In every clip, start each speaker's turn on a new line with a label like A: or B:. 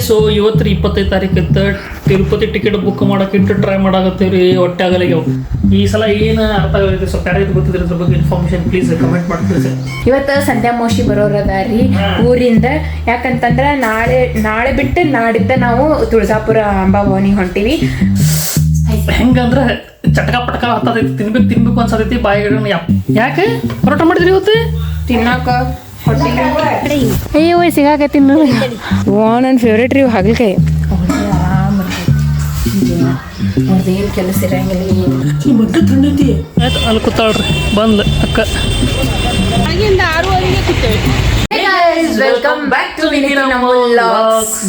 A: So ಇವತ್ತು 25 ತಾರೀಕು Tirupati ticket book ಮಾಡಕ್ಕೆ ಟ್ರೈ ಮಾಡಾಕತ್ತೀವಿ ಹೊಟ್ಟೆ ಆಗಲಿಗೆ ಈ ಸಲ ಏನು ಅರ್ಥ ಆಗಲಿದೆ ಸ್ವಲ್ಪ ಯಾರಿಗೆ ಗೊತ್ತಿದ್ರೆ ಅದ್ರ ಬಗ್ಗೆ ಇನ್ಫಾರ್ಮೇಶನ್ ಪ್ಲೀಸ್ ಕಮೆಂಟ್ ಮಾಡ್ತೀವಿ ಸರ್.
B: ಇವತ್ತು ಸಂಧ್ಯಾ ಮೋಶಿ ಬರೋರದಾರಿ ಊರಿಂದ. ಯಾಕಂತಂದ್ರೆ ನಾಳೆ ಬಿಟ್ಟು ನಾಡಿದ್ದ ನಾವು ತುಳಜಾಪುರ ಅಂಬಾಭವಾನಿ ಹೊಂಟಿವಿ.
A: ಹೆಂಗಂದ್ರೆ ಚಟಕ ಪಟಕ ಹತ್ತದೈತಿ, ತಿನ್ಬೇಕು ಅನ್ಸತೈತಿ ಬಾಯಿಗೆ. ಯಾಕೆ ಪರೋಟ ಮಾಡಿದ್ರಿ ಇವತ್ತು
B: ತಿನ್ನಾಕ ಅಯ್ಯೋ ಸಿಗಾಕತ್ತೀನಿ ನನ್ನ ಫೇವ್ರೇಟ್ ರೀ ಹಾಗಲಕಾಯಿ. ಏನು ಕೆಲಸ ಇರಂಗಿಲ್ಲ,
A: ಮತ್ತೆ ತಣ್ಣೈತಿ. ಆಯ್ತು ಅಲ್ಲಿ ಕೂತಾಳ್ರಿ ಬಂದ್ಲ ಅಕ್ಕ.
B: Welcome back to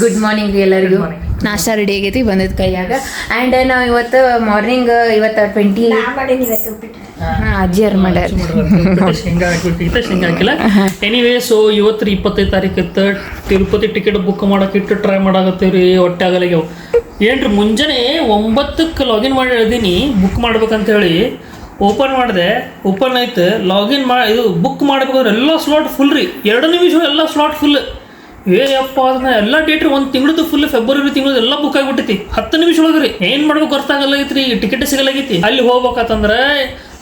B: good morning ರೀ ಎಲ್ಲರಿಗೂ. ನಾಷ್ಟಾ ರೆಡಿ ಆಗೈತಿ ಬಂದಿದ್ ಕೈಯಾಗ. ಆ್ಯಂಡ್ ನಾವು ಇವತ್ತು ಮಾರ್ನಿಂಗ್ 20 ಅಜ್ಜಿಯರ್ ಮಾಡ್ಯಾರ.
A: ಶೇಂಗಾ ಹಾಕ್ಬಿಟ್ಟು ಶೇಂಗಾ ಹಾಕಿಲ್ಲ. ಎನಿವೇ ಸೊ ಇವತ್ತು 25 ತಾರೀಕು ತಿರುಪತಿ ಟಿಕೆಟ್ ಬುಕ್ ಮಾಡಕ್ಕೆ ಟ್ರೈ ಮಾಡಾಕತ್ತೀವ್ರಿ ಹೊಟ್ಟೆ ಆಗಲಿಗೆ. ಏನ್ರಿ ಮುಂಜಾನೆ 9ಕ್ಕೆ ಲಾಗಿನ್ ಮಾಡಿ ಹೇಳಿದೀನಿ ಬುಕ್ ಮಾಡ್ಬೇಕಂತ ಹೇಳಿ. ಓಪನ್ ಮಾಡಿದೆ, ಓಪನ್ ಆಯ್ತು, ಲಾಗಿನ್ ಇದು ಬುಕ್ ಮಾಡ್ಬೇಕಾದ್ರೆ ಎಲ್ಲ ಸ್ಲಾಟ್ ಫುಲ್ ರೀ. 2 ನಿಮಿಷ ಎಲ್ಲ ಸ್ಲಾಟ್ ಫುಲ್. ಏಯಪ್ಪ ಅದನ್ನ ಎಲ್ಲ ಡೇಟ್ ರೀ, 1 ತಿಂಗಳದ್ದು ಫುಲ್. ಫೆಬ್ರವರಿ ತಿಂಗಳದ್ದು ಎಲ್ಲ ಬುಕ್ ಆಗಿಬಿಟ್ಟೈತಿ. 10 ನಿಮಿಷ ಒಳಗ್ರಿ. ಏನು ಮಾಡ್ಬೇಕು ಅರ್ಥ ಆಗಲಾಗೈತ್ರಿ. ಟಿಕೆಟ್ ಸಿಗಲಾಗೈತಿ. ಅಲ್ಲಿ ಹೋಗ್ಬೇಕಂತಂದ್ರೆ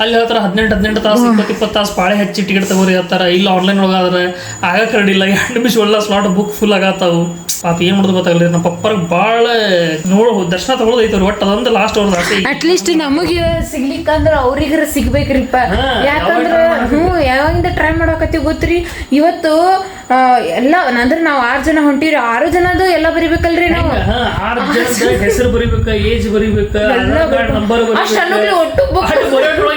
A: ಅಲ್ಲಿ ಹೇಳ್ತಾರೆ 18 ತಾಸು 20 ತಾಸು ಪಾಳೆ ಹಚ್ಚಿ ಟಿಕೆಟ್ ತಗೋರಿ ಹೇಳ್ತಾರೆ. ಇಲ್ಲ ಆನ್ಲೈನ್ ಒಳಗಾದ್ರೆ ಆಗಕ್ಕೆ ರೆಡಿಲ್ಲ. 2 ನಿಮಿಷ ಒಳ್ಳೆ ಸ್ಲಾಟ್ ಬುಕ್ ಫುಲ್ ಆಗತ್ತಾವು. ಪಾಪ ಏನು ಮಾಡೋದು ಗೊತ್ತಾಗಲ್ಲ. ನಮ್ಮ ಪಪ್ಪರಿಗೆ ಭಾಳ ದರ್ಶನ ತಗೊಳ್ಳೋದೈತವ್ರಿ. ಒಟ್ಟು ಅದೊಂದು ಲಾಸ್ಟ್ ಅವ್ರದ್ದು ಆಸೆ.
B: ಅಟ್ಲೀಸ್ಟ್ ನಮಗೆ ಸಿಗ್ಲಿಕ್ಕಂದ್ರೆ ಅವ್ರಿಗಾರ ಸಿಗ್ಬೇಕ್ರಿಪ್ಪ. ಯಾಕಂದ್ರೆ ಯಾವಾಗಿಂದ ಟ್ರೈ ಮಾಡಾಕತ್ತೀವಿ ಗೊತ್ತ್ರಿ. ಇವತ್ತು ಎಲ್ಲ ಅಂದ್ರೆ ನಾವು 6 ಜನ ಹೊಂಟಿವ್ರಿ. 6 ಜನದು ಎಲ್ಲ ಬರಿಬೇಕಲ್ರಿ ನಾವು.
A: 6 ಜನ ಹೆಸರು ಬರಿಬೇಕ, ಏಜ್ ಬರಿಬೇಕ, ನಂಬರ್ ಒಟ್ಟು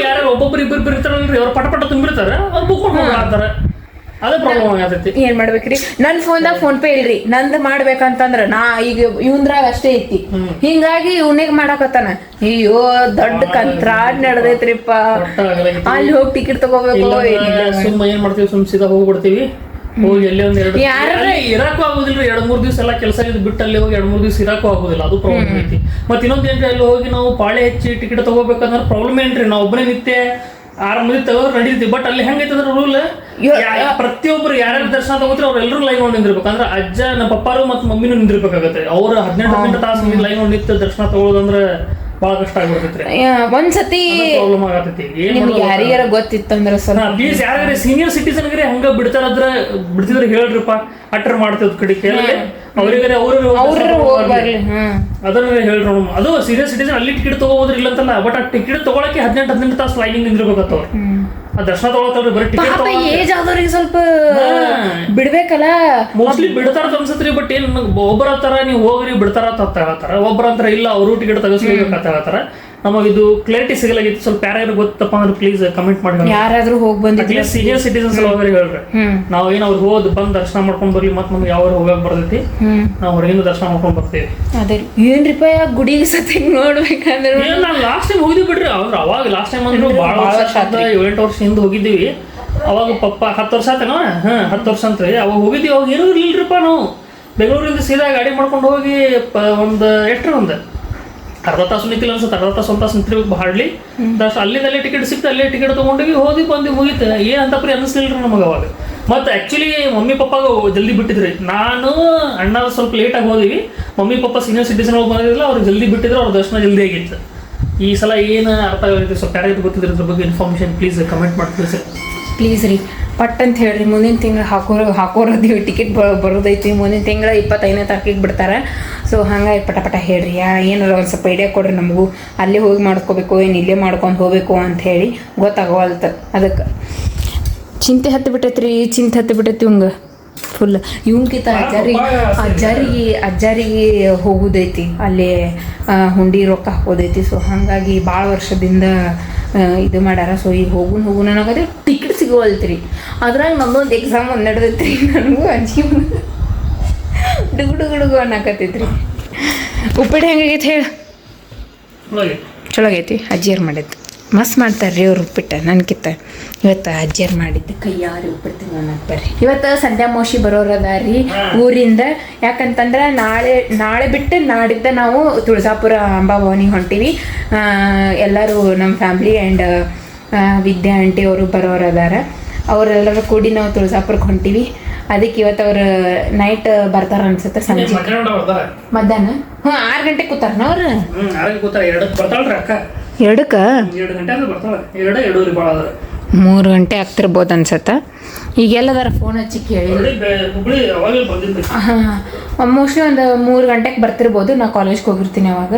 A: ಯಾರು ಒಬ್ಬೊಬ್ರು ಇಬ್ಬರು ಬರೀತಾರಲ್ರಿ. ಅವ್ರು ಪಟ ತುಂಬಿರ್ತಾರೆ, ಅವ್ರು ಬುಕ್ ಮಾಡ್ತಾರೆ. ಅದೇ ಪ್ರಾಬ್ಲಮ್ ಆಗತೈತಿ.
B: ಏನ್ ಮಾಡ್ಬೇಕ್ರಿ. ನನ್ನ ಫೋನ್ದಾಗ ಫೋನ್ ಪೇ ಇಲ್ರಿ. ನಂದು ಮಾಡ್ಬೇಕಂತಂದ್ರ ನಾ ಈಗ ಇವಂದ್ರಾಗ ಅಷ್ಟೇ ಐತಿ. ಹಿಂಗಾಗಿ ಇವನಿಗೆ ಮಾಡಾಕತ್ತಾನ. ಅಯ್ಯೋ ದೊಡ್ಡ ಕಂತ್ರಾಡ್ ನಡೆದೈತ್ರಿಪ್ಪ. ಅಲ್ಲಿ ಹೋಗಿ ಟಿಕೆಟ್ ತಗೋಬೇಕು.
A: ಸುಮ್ಮ ಏನ್ ಮಾಡ್ತೀವಿ, ಸುಮ್ ಸೀದಾ ಹೋಗ್ಬಿಡ್ತೀವಿ. ಹೋಗಿ ಎಲ್ಲೇ ಒಂದ್ ಇರಾಕು ಆಗುದಿಲ್ಲ. 2-3 ದಿವಸ ಎಲ್ಲ ಕೆಲಸ ಬಿಟ್ಟು ಅಲ್ಲಿ ಹೋಗಿ 2-3 ದಿವಸ ಇರಾಕು ಆಗುದಿಲ್ಲ. ಅದು ಪ್ರಾಬ್ಲಮ್ ಐತಿ. ಮತ್ತೆ ಇನ್ನೊಂದ್ ಏನ್ರಿ, ಅಲ್ಲಿ ಹೋಗಿ ನಾವು ಪಾಳೆ ಹಚ್ಚಿ ಟಿಕೆಟ್ ತಗೋಬೇಕಂದ್ರೆ ಪ್ರಾಬ್ಲಮ್ ಏನ್ರಿ. ನಾವು ಒಬ್ಬನೇ ನಿತ್ಯ 6 ಮಂದಿ ತಗೋರು ನಡೀತೀವಿ. ಬಟ್ ಅಲ್ಲಿ ಹೆಂಗೈತಂದ್ರೆ ರೂಲ್, ಪ್ರತಿಯೊಬ್ರು ಯಾರ್ಯಾರು ದರ್ಶನ ತಗೋತಾರೆ ಅವ್ರೆಲ್ಲರೂ ಲೈನ್ ನೋಡಿ ನಿಂದಿರ್ಬೇಕು. ಅಂದ್ರೆ ಅಜ್ಜ ನಮ್ಮ ಪಪ್ಪಾರು ಮತ್ತು ಮಮ್ಮಿನೂ ನಿಂದಿರ್ಬೇಕಾಗತ್ತೆ. ಅವ್ರು 18 ತಾಸು ಲೈನ್ ನೋಡಿ ನಿಂತು ದರ್ಶನ ತಗೊಳ್ಳೋದಂದ್ರೆ ಬಹಳ ಕಷ್ಟ ಆಗ್ಬಿಡ್ತೈತ್ರಿ.
B: ಒಂದ್ಸತಿ
A: ಪ್ರಾಬ್ಲಮ್ ಆಗತೈತಿ.
B: ಯಾರಿಗಾರ ಗೊತ್ತಿತ್ತಂದ್ರ
A: ಪ್ಲೀಸ್ ಯಾರ್ಯಾರ ಸೀನಿಯರ್ ಸಿಟಿಸನ್ಗೆ ಹಂಗ ಬಿಡ್ತಿದ್ರೆ ಹೇಳ್ರಿಪ್ಪ. ಅಟರ್ ಮಾಡ್ತೇವ್ ಕಡೆ ಕೇಳಿ ಅವ್ರಿಗೆ ಅದನ್ನ ಹೇಳ್ರಿ. ಅದು ಸೀನಿಯರ್ ಸಿಟಿಸನ್ ಅಲ್ಲಿ ಟಿಕೆಟ್ ತಗೋಬೋದ್ರಿ ಇಲ್ಲ ಅಂತಲ್ಲ. ಬಟ್ ಆ ಟಿಕೆಟ್ ತಗೊಳಕ್ಕೆ 18 ತಾಸು ಲೈನಿಂಗ್ ನಿಂದಿರ್ಬೇಕತ್ತ. ಆ ದರ್ಶನ ತಗೊಳ್ತಾವ್ರಿ. ಬರೀ ಟಿಕೆಟ್
B: ಏಜ್ ಆದವ್ರಿಗೆ ಸ್ವಲ್ಪ ಬಿಡ್ಬೇಕಲ್ಲ.
A: ಮೋಸ್ಟ್ಲಿ ಬಿಡ್ತಾರ ಅನ್ಸತ್ರಿ. ಬಟ್ ಏನ್ ಒಬ್ಬರ ಹತ್ತಾರ ನೀವು ಹೋಗ್ರಿ ಬಿಡ್ತಾರ ಅಂತ ಹೇಳ್ತಾರ. ಒಬ್ಬರ ಹತ್ರ ಇಲ್ಲ ಅವರು ಟಿಕೆಟ್ ತೆಗಿಸ್ಬೇಕಂತ ಹೇಳ್ತಾರ. ನಮಗೆ ಇದು ಕ್ಲಾರಿಟಿ ಸಿಗಲಾಗಿತ್ತು. ಸ್ವಲ್ಪ ಯಾರ್ಯಾರು ಗೊತ್ತಪ್ಪ ಅಂದ್ರೆ ಪ್ಲೀಸ್ ಕಮೆಂಟ್ ಮಾಡಿ.
B: ಯಾರಾದ್ರೂ ಹೋಗಿ ಬಂದಿದ್ರಿ
A: ಸೀನಿಯರ್ ಸಿಟಿಸನ್ಸ್ ಹೇಳ್ರಿ. ನಾವ್ ಏನ್ ಅವ್ರು ಹೋದ್ ಬಂದ್ ದರ್ಶನ ಮಾಡ್ಕೊಂಡ್ ಬರ್ಲಿ. ಮತ್ ನಮ್ಗೆ ಯಾವ ಹೋಗಕ್ ಬರ್ತೈತಿ, ನಾವ್ ಹೊರಗಿಂದ ದರ್ಶನ ಮಾಡ್ಕೊಂಡ್ ಬರ್ತೇವಿ.
B: ಅದೇ ಏನ್ರಿಪ್ಪ ಗುಡಿಗೆ ಸತಿ ನೋಡ್ಬೇಕಂದ್ರೆ
A: ನಾವ್ ಲಾಸ್ಟ್ ಟೈಮ್ ಹೋಗಿದ್ವಿ ಬಿಡ್ರಿ. ಅವ್ರು ಅವಾಗ ಲಾಸ್ಟ್ ಟೈಮ್ ಅಂದ್ರೆ ಬಹಳ ವರ್ಷ 7-8 ವರ್ಷ ಹಿಂದೆ ಹೋಗಿದ್ದೀವಿ. ಅವಾಗ ಪಪ್ಪ 10 ವರ್ಷ ಆತೇನೋ. 10 ವರ್ಷ ಅಂತ ಅವಾಗ ಹೋಗಿದ್ದೀವಿ. ಅವಾಗ ಏನೂ ಇರ್ಲಿಲ್ರಿಪ್ಪ. ನಾವು ಬೆಂಗಳೂರಿಂದ ಸೀದಾ ಗಾಡಿ ಮಾಡ್ಕೊಂಡು ಹೋಗಿ ಒಂದು ಅರ್ಧ ತಾಸು ನಿಂತಿಲ್ಲ ಅನ್ಸುತ್ತೆ. ಅರ್ಧ ತಾಸು 1 ತಾಸು ನಿಂತಿರ್ಬೇಕು ಹಾರ್ಡ್ಲಿ. ಅಲ್ಲಿಂದಲ್ಲೇ ಟಿಕೆಟ್ ಸಿಕ್ತು. ಅಲ್ಲೇ ಟಿಕೆಟ್ ತೊಗೊಂಡಿವಿ, ಹೋಗಿ ಮುಗೀತು. ಏನು ಅಂತ ಪರಿ ಅನ್ನಿಸ್ಲಿಲ್ರಿ ನಮಗೆ ಅವಾಗ. ಮತ್ತು ಆ್ಯಕ್ಚುಲಿ ಮಮ್ಮಿ ಪಪ್ಪಾಗ ಜಲ್ದಿ ಬಿಟ್ಟಿದ್ರಿ. ನಾನು ಅಣ್ಣ ಸ್ವಲ್ಪ ಲೇಟಾಗಿ ಹೋದಿವಿ. ಮಮ್ಮಿ ಪಪ್ಪ ಸೀನಿಯರ್ ಸಿಟಿಸನ್ ಹೋಗಿ ಬಂದಿದ್ದಿಲ್ಲ. ಅವ್ರು ಜಲ್ದಿ ಬಿಟ್ಟಿದ್ರು. ಅವ್ರ ದರ್ಶನ ಜಲ್ದಿ ಆಗಿತ್ತು. ಈ ಸಲ ಏನು ಅರ್ಥ ಆಗೈತಿ, ಸ್ವಲ್ಪ ಯಾರಿಗೆ ಗೊತ್ತಿದ್ರೆ ಅದ್ರ ಬಗ್ಗೆ ಇನ್ಫಾರ್ಮೇಶನ್ ಪ್ಲೀಸ್ ಕಮೆಂಟ್ ಮಾಡ್ತೀವಿ ಸರ್.
B: ಪ್ಲೀಸ್ ರೀ ಪಟ್ ಅಂತ ಹೇಳ್ರಿ. ಮುಂದಿನ ತಿಂಗಳು ಹಾಕೋರದೀವಿ ಟಿಕೆಟ್ ಬರೋದೈತಿ. ಮುಂದಿನ ತಿಂಗಳ 25ನೇ ತಾರೀಕಿಗೆ ಬಿಡ್ತಾರೆ. ಸೊ ಹಂಗಾಗಿ ಪಟ ಹೇಳ್ರಿ. ಏನಾರ ಒಂದು ಸ್ವಲ್ಪ ಐಡಿಯಾ ಕೊಡ್ರಿ ನಮಗೂ. ಅಲ್ಲೇ ಹೋಗಿ ಮಾಡ್ಕೋಬೇಕು ಏನು ಇಲ್ಲೇ ಮಾಡ್ಕೊಂಡು ಹೋಗ್ಬೇಕು ಅಂತ ಹೇಳಿ ಗೊತ್ತಾಗವಲ್ತು. ಅದಕ್ಕೆ ಚಿಂತೆ ಹತ್ತು ಬಿಟ್ಟೈತಿ ಇವಂಗೆ ಫುಲ್. ಇವಂಗಿಂತ ಅಜ್ಜಾರಿಗೆ ಹೋಗೋದೈತಿ. ಅಲ್ಲಿ ಹುಂಡಿ ರೊಕ್ಕ ಹಾಕೋದೈತಿ. ಸೊ ಹಾಗಾಗಿ ಭಾಳ ವರ್ಷದಿಂದ ಇದು ಮಾಡ್ಯಾರ. ಸೊ ಈಗ ಹೋಗುನ್ ಅನ್ನೋಕತ್ತೆ ಟಿಕೆಟ್ ಸಿಗೋವಲ್ತ್ರಿ. ಅದ್ರಾಗ ನಮ್ಮದೊಂದು ಎಕ್ಸಾಮ್ ಒಂದು ನಡೆದೈತ್ರಿ. ನನಗೂ ಅಂಜಿಕೆ ಡುಗುಡುಗುಡುಗು ಅನ್ನಕತ್ತೈತ್ರಿ. ಉಪ್ಪಿಟ್ಟು ಹೆಂಗಾಗೈತಿ ಹೇಳಿ. ಚಲೋ ಆಗೈತಿ. ಅಜ್ಜಿಯರು ಮಾಡಿದ್ದು ಮಸ್ತ್ ಮಾಡ್ತಾರೆ ರೀ ಅವ್ರು ಉಪ್ಪಿಟ್ಟು ನನಗಿಂತ. ಇವತ್ತು ಅಜ್ಜಿಯರು ಮಾಡಿದ್ದು ಕೈಯಾರಿ ಉಪ್ಪಿಟ್ಟು ಅನ್ನಕ್ಕೆ ಬರ್ರಿ. ಇವತ್ತು ಸಂಧ್ಯಾ ಮೋಶಿ ಬರೋರದಾರಿ ಊರಿಂದ. ಯಾಕಂತಂದ್ರೆ ನಾಳೆ ಬಿಟ್ಟು ನಾಡಿದ್ದ ನಾವು ತುಳಜಾಪುರ ಅಂಬಾಭವಾನಿ ಹೊಂಟಿವಿ. ಎಲ್ಲರೂ ನಮ್ಮ ಫ್ಯಾಮ್ಲಿ ಆ್ಯಂಡ್ ವಿದ್ಯಾ ಆಂಟಿ ಅವರು ಬರೋರದಾರ. ಅವರೆಲ್ಲರೂ ಕೂಡಿ ನಾವು ತುಳಜಾಪುರಕ್ಕೆ ಹೊಂಟಿವಿ. ಅದಕ್ಕೆ ಇವತ್ತು ಅವ್ರು ನೈಟ್ ಬರ್ತಾರ ಅನ್ಸುತ್ತೆ ಸಂಜೆ ಮಧ್ಯಾಹ್ನ 6 ಗಂಟೆಗೆ ಕೂತಾರನ ಅವ್ರು 3 ಗಂಟೆ ಆಗ್ತಿರ್ಬೋದು ಅನ್ಸತ್ತ. ಈಗೆಲ್ಲದಾರ ಫೋನ್ ಹಚ್ಚಿ ಕೇಳಿ ಮೋಸ್ಟ್ಲಿ ಒಂದು 3 ಗಂಟೆಗೆ ಬರ್ತಿರ್ಬೋದು. ನಾ ಕಾಲೇಜ್ಗೆ ಹೋಗಿರ್ತೀನಿ ಅವಾಗ.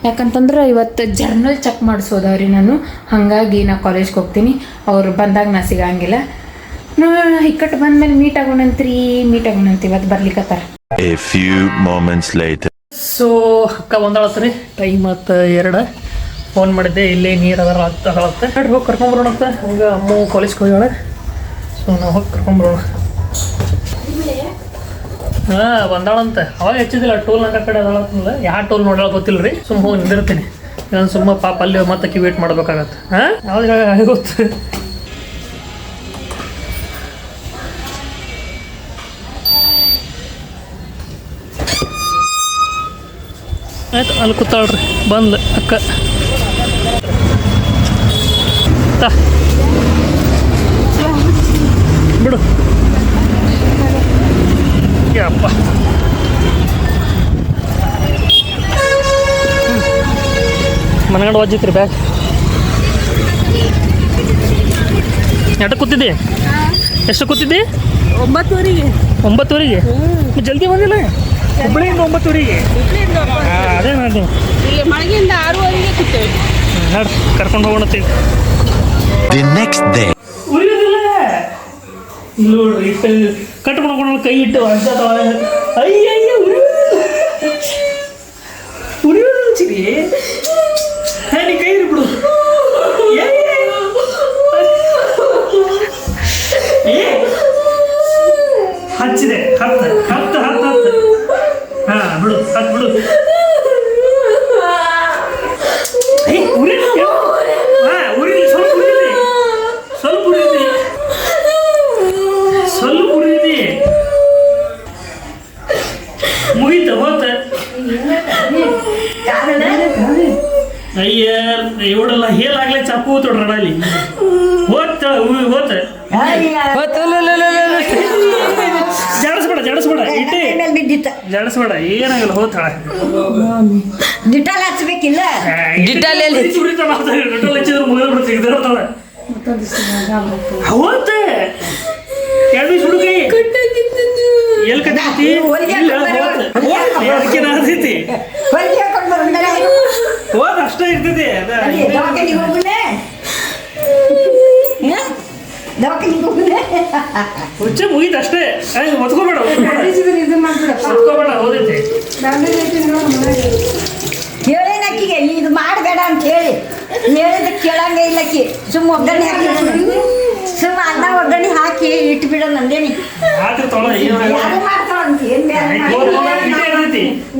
B: ಯಾಕಂತಂದ್ರೆ ಇವತ್ತು ಜರ್ನಲ್ ಚೆಕ್ ಮಾಡಿಸೋದವ್ರಿ ನಾನು, ಹಾಗಾಗಿ ನಾ ಕಾಲೇಜ್ಗೆ ಹೋಗ್ತೀನಿ. ಅವ್ರು ಬಂದಾಗ ನಾ ಸಿಗಂಗಿಲ್ಲ. ಇಕ್ಕಟ್ಟು ಬಂದ್ಮೇಲೆ ಮೀಟ್ ಆಗೋಣಂತ್ರಿ ಇವತ್ತು ಬರ್ಲಿಕ್ಕತ್ತಾರ.
A: ಸೊ ಅಕ್ಕ ಬಂದಾಳತ್ರಿ, ಟೈಮ್ ಮತ್ತು 2 ಫೋನ್ ಮಾಡಿದ್ದೆ, ಇಲ್ಲೇ ನೀರು ಅದರ ಆಗ್ತಾಗತ್ತೆ, ಹೋಗಿ ಕರ್ಕೊಂಬರೋಣಂತ. ಹಂಗೆ ಅಮ್ಮ ಕಾಲೇಜ್ಗೆ ಹೋಗ್ಯಾಳ. ಸೊ ನಾವು ಹೋಗಿ ಕರ್ಕೊಂಬರೋಣ. ಬಂದಾಳಂತ. ಅವಾಗ ಹೆಚ್ಚಿದಿಲ್ಲ, ಟೋಲ್ ನಂಗೆ ಕಡೆ ಅದಾಳತ್ತಲ್ಲ, ಯಾವ ಟೋಲ್ ನೋಡೋಣ ಗೊತ್ತಿಲ್ಲ ರೀ. ಸುಮ್ಮ ಹೋಗಿ ನಿಂದಿರ್ತೀನಿ. ನಾನು ಸುಮ್ಮ ಪಾಪ ಅಲ್ಲಿ ಮತ್ತಕ್ಕೆ ವೇಟ್ ಮಾಡ್ಬೇಕಾಗತ್ತೆ. ಯಾವ್ದು ಗೊತ್ತು. ಆಯ್ತು, ಅಲ್ಲಿ ಕೂತಾಳ್ರಿ, ಬಂದ್ಲು ಅಕ್ಕ. ಬಿಡು ಯಪ್ಪ. ಮನೆಗಡೆ ಒಜ್ಜಿತ್ರಿ ಬ್ಯಾಗ್. ಎಷ್ಟ ಕೂತಿದ್ದಿ? ಎಷ್ಟು ಕೂತಿದ್ದಿ? 9:30. ಜಲ್ದಿ ಬಂದಿಲ್ಲ ಹುಬ್ಬಳ್ಳಿಯಿಂದ 9:30. ಅದೇ ನಾನು
C: ಮಳೆಗಿಂದ 6:30ಗೆ ಕೂತೇವೆ.
A: ಕರ್ಕೊಂಡು ಹೋಗೋಣತ್ತೀವಿ. ನೋಡ್ರಿ ಕಟ್ ಮಾಡ್ಕೊಂಡು ಕೈ ಇಟ್ಟು ಅಯ್ಯ ಉರಿಯೋದು ಚಿರಿ ನೀ ಕೈ ಬಿಡು. ಹಚ್ಚಿದೆ ಹತ್ತು ಬಿಡು, ಬಿಡು. ಸ್ವಲ್ಪ ಉರಿದಿ ಮುಗಿತ ಹೋತ. ಅಯ್ಯ ಇವಳೆಲ್ಲ ಹೇಳಾಗ್ಲೇ ಚಾಕು ತೊಡ್ರಣ ಅಲ್ಲಿ ಹೋತ. ಜಡಿಸ್ಬೇಡ ಇಟ್ಟೆ ಜಡಿಸ್ಬೇಡ, ಏನಾಗಲ್ಲ ಹೋತಾಳ.
C: ಡಿಟಾಲ್ ಹಚ್ಬೇಕಿಲ್ಲ,
A: ಡಿಟಾಲ್ ಹಚ್ಚಿದ್ರೆ ಮುಗಿದ ಬಿಡ್ತಾಳ. ಹೋತ ಎರಡು ಸುಡುಕೈ ಎಲ್ಲಿ ಕಟ್ಟಿ ಹೋದ ಅಷ್ಟೇ ಇರ್ತೈತಿ. ಹುಚ್ಚ ಮುಗಿತ ಅಷ್ಟೇ, ಒತ್ಕೋಬೇಡ ಹೋದೈತಿ.
C: ಹೇಳೇನಕ್ಕಿಗೆ ಇದು ಮಾಡಬೇಡ ಅಂತ ಹೇಳಿ ಹೇಳಿದ ಕೇಳಂಗ ಇಲ್ಲಕ್ಕಿ. ಸುಮ್ಮ ಒಗ್ಗರಣೆ ಹಾಕಿ ಸುಮ್ಮ ಅನ್ನ ಒಗ್ಗರಣೆ ಹಾಕಿ ಇಟ್ಟು ಬಿಡೋ ನಂದೇನಿ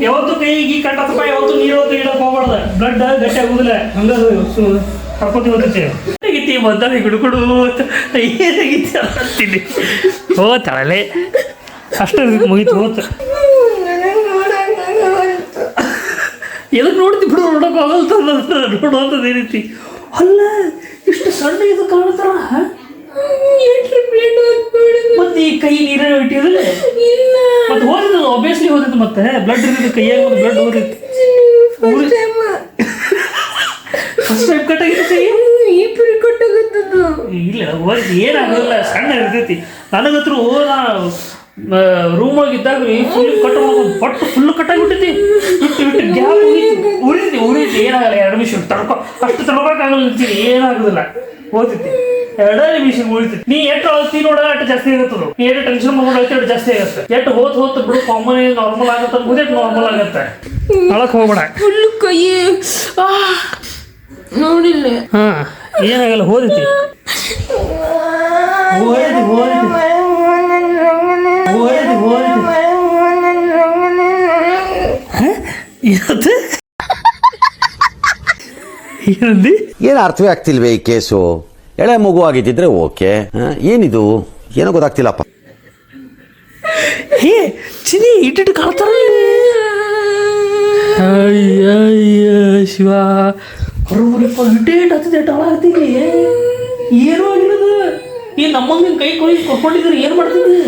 A: ಯಾವತ್ತು ಕೈಗೆ ಕಟ್ಟತ್ತಪ್ಪ, ಯಾವತ್ತು ನೀರು ಇಡಕ್ ಹೋಗ್ಬಾರ್ದ. ಬ್ಲಡ್ ಗಟ್ಟಿ ಆಗುದಿಲ್ಲ, ಹಂಗ ಕರ್ಕೊತಿ ಹೋಗ್ತೈತಿ. ಬಂದಾಗ ಗುಡುಗುಡು ಏನಾಗಿತ್ತು ಅಂತೀನಿ ಹೋತಾಳಲೆ ಅಷ್ಟೇ ಮುಗಿತು ಹೋತ. ಎದಕ್ಕೆ ನೋಡ್ತಿ ಬಿಡು, ನೋಡಕ್ ನೋಡುವಂಥದ್ದು ಏನೈತಿ. ಅಲ್ಲ ಇಷ್ಟು ಸಣ್ಣ ಇದು ಕಾಣ್ತಾರ. ಮತ್ತೆ ಈ ಕೈ ನೀರೇ ಇಟ್ಟಿದ್ರೆ ಮತ್ತೆ ಹೋದಿದ್ದು ಆಬ್ವಿಯಸ್ಲಿ ಹೋದಿತ್ತು. ಮತ್ತೆ ಬ್ಲಡ್ ಇರ್ತೈತಿ ಕೈಯಾಗ, ಒಂದು ಬ್ಲಡ್ ಹೋದಿತ್ತು. ಫಸ್ಟ್ ಟೈಮ್ ಕಟ್ಟಾಗಿತ್ತು ಕೈ ಇಲ್ಲ ಹೋಗಿ ಏನಾಗೋದಿಲ್ಲ, ಸಣ್ಣ ಇರ್ತೈತಿ. ನನಗತ್ರು ರೂಮ್ ಒಳಗೆ ಇದ್ದಾಗ ಫುಲ್ ಕಟ್ ಪಟ್ಟು ಫುಲ್ ಕಟ್ಟಾಗಿಬಿಟ್ಟೈತಿ. ಬಿಟ್ಟು ಗ್ಯಾಪ್ ಉರಿತಿ ಏನಾಗಲ್ಲ. 2 ನಿಮಿಷ ಅಷ್ಟು ತಡ್ಕೊಳಕ್ಕಾಗಲ್ಲ ಅಂತೀನಿ, ಏನಾಗೋದಿಲ್ಲ. ಓದ್ತೈತಿ 2 ನಿಮಿಷ ಉಳಿತೈತಿ. ನೀ ಎಷ್ಟು ಅಳ್ತಿ ನೋಡ ಅಷ್ಟು ಜಾಸ್ತಿ ಆಗತ್ತದು. ನೀ ಎಷ್ಟು ಟೆನ್ಷನ್ ಮಾಡ್ಕೊಂಡು ಅಳ್ತಿ ಅಷ್ಟು ಜಾಸ್ತಿ ಆಗುತ್ತೆ. ಎಷ್ಟು ಹೋತ್ ಬಿಡು, ಕಾಮನ್ ನಾರ್ಮಲ್ ಆಗತ್ತೆ ಮುಗಿದ ನಾರ್ಮಲ್ ಆಗತ್ತೆ. ಅಳಕ್ ಹೋಗ್ಬೇಡ.
B: ಫುಲ್ ಕೈ ನೋಡಿಲ್ಲ.
A: ಏನಾಗಲ್ಲ, ಹೋದೈತಿ
D: ಏನು ಅರ್ಥವೇ ಆಗ್ತಿಲ್ವೇ ಈ ಕೇಸು? ಎಳೆ ಮಗು ಆಗಿದ್ದಿದ್ರೆ ಓಕೆ, ಏನಿದು ಏನೋ ಗೊತ್ತಾಗ್ತಿಲ್ಲಪ್ಪ.
A: ಹೇ ಚಿನಿ ಇಟ್ಟಿಟ್ಟು ಕಾಡ್ತಾರ. ಅಯ್ಯ ಶಿವ, ಹೊರಮೂರಿಪ್ಪ ಇಟ್ಟೇಟ್ ಹತ್ತಿದೆ ಹಾಳಾಗ್ತೀನಿ. ಏನೂ ಆಗಿಲ್ಲದು. ಈ ನಮ್ಮಂಗೆ ಕೈ ಕೊಯ್ದು ಕೊಟ್ಕೊಂಡಿದ್ರೆ ಏನು ಮಾಡ್ತೀನಿ?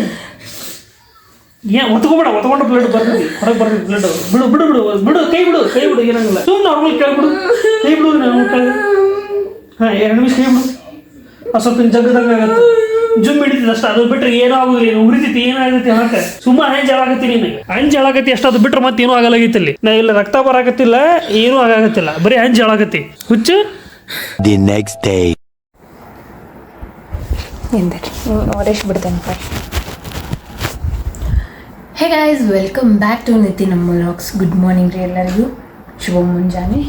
A: ಏನ್ ಒತ್ಕೊಂಡು ಬ್ಲಡ್ ಬರ್ತೈತಿ ಹೊರಗೆ ಬರ್ತೈತಿ ಬ್ಲಡ್ ಬಿಡು ಬಿಡು ಬಿಡು ಬಿಡು ಕೈ ಬಿಡು ಏನಾಗಲ್ಲ ಸುಮ್ಮನೆ ನಾರ್ಮಲ್ ಕೇಳ್ಬಿಡು ಕೈ ಬಿಡು ಹಾಂ 2 ನಿಮಿಷ ಕೈ ಬಿಡು ಸ್ವಲ್ಪ ಜಗ್ಗದಾಗ ಆಗತ್ತೆ ಜುಮ್ ಹಿಡಿತೈತಿ ಅಷ್ಟ ಅದು ಬಿಟ್ರೆ ಏನೂ ಆಗುದಿಲ್ಲ ಏನು ಉರಿತೈತಿ ಏನಾಗೈತಿ ಹಾಕ ಸುಮ್ಮನೆ ಹಂಜ್ ಹಾಳಾಗತ್ತಿ ನಿನಗೆ ಹಂಜ್ ಹಾಳಾಗತ್ತಿ ಅಷ್ಟು ಅದು ಬಿಟ್ರೆ ಮತ್ತೆ ಏನೂ ಆಗಲಾಗೈತಿ ಅಲ್ಲಿ ನಾ ಇಲ್ಲ ರಕ್ತ ಬರಾಕತ್ತಿಲ್ಲ ಏನೂ ಆಗಾಗತ್ತಿಲ್ಲ ಬರೀ ಹಂಜ್ ಹಾಳಾಗತ್ತಿ ಹುಚ್ಚು
E: The next day.
B: ಎಂದರಿ ಒರೇಶ್ ಬಿಡ್ತೇನೆ. Hey guys, welcome back to Nitin vlogs. Good morning ರೀ ಎಲ್ಲರಿಗೂ, ಶುಭ ಮುಂಜಾನೆ.